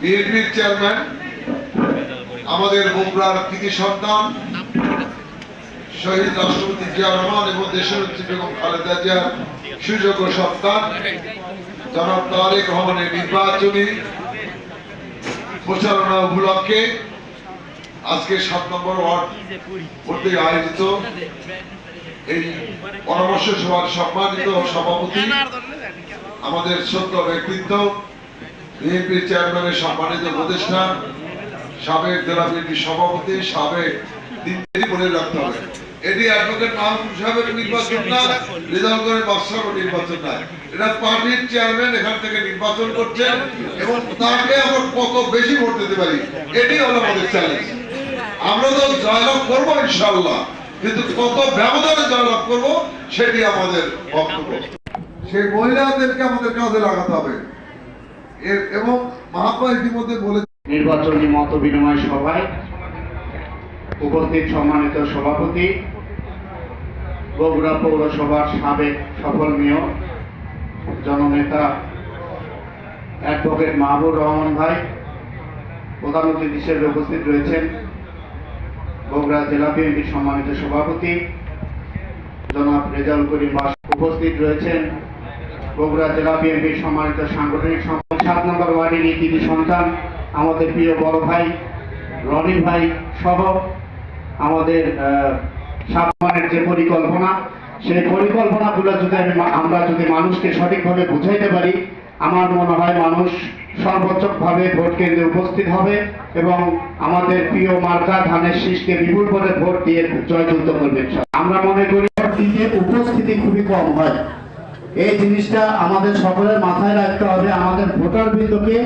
বিএনপির চেয়ারম্যান, আমাদের বগুড়ার কৃতি সন্তান শহীদ রাষ্ট্রপতি জিয়া রহমান এবং দেশনেত্রী বেগম খালেদা জিয়ার সুযোগ্য সন্তান জনাব তারেক রহমানের নির্বাচনী প্রচারণা উপলক্ষে আজকে 7 নম্বর ওয়ার্ড কর্তৃক আয়োজিত এই পরামর্শ সভার সম্মানিত সভাপতি, আমাদের সত্য ব্যক্তিত্ব, বিএনপির চেয়ারম্যানের সম্মানিত উপদেষ্টা, সাবেক জেলা বিএনপি সভাপতি, সাবেক বলে রাখতে হবে, এটি অ্যাডভোকেট মাহমুদ সাহেবের নির্বাচন না, রেজাউলের বাদশাহর নির্বাচন না, এটা পার্টির চেয়ারম্যান এখান থেকে নির্বাচন করছেন এবং তাকে আমরা কত বেশি ভোট দিতে পারি, এটি হলো আমাদের চ্যালেঞ্জ। আমরা তো জয়লাভ করবো ইনশাআল্লাহ, কিন্তু কত ব্যবধানে জয়লাভ করবো সেটি আমাদের বক্তব্য। সেই মহিলাদেরকে আমাদের কাজে লাগাতে হবে এবং মাহাত্মা ইতিমধ্যে বলে নির্বাচনী মত বিনিময় সভায় উপস্থিত সম্মানিত সভাপতি, বগুড়া পৌরসভার সাবেক সফল মেয়র জননেতা অ্যাডভোকেট মাহবুব রহমান ভাই, প্রধান অতিথি হিসেবে উপস্থিত রয়েছেন বগুড়া জেলা বিএনপির সম্মানিত সভাপতি জনাব রেজাউল করিম বাস, উপস্থিত রয়েছেন বগুড়া জেলা বিএনপির সম্মানিত সাংগঠনিক সম্পাদক, 7 নম্বর ওয়ার্ডের কৃতি সন্তান আমাদের প্রিয় বড় ভাই রনি ভাই সহ আমাদের সামনের যে পরিকল্পনা, সেই পরিকল্পনাগুলো যদি আমরা যদি মানুষকে সঠিকভাবে বুঝাইতে পারি, আমার মনে হয় মানুষ সর্বোচ্চভাবে ভোট কেন্দ্রে উপস্থিত হবে এবং আমাদের প্রিয় মার্কা ধানের শীষকে বিপুল করে ভোট দিয়ে জয়যুক্ত করবে। আমরা মনে করি উপস্থিতি খুবই কম হয়, এই জিনিসটা আমাদের সকলের মাথায় রাখতে হবে। আমাদের ভোটার বৃন্দকে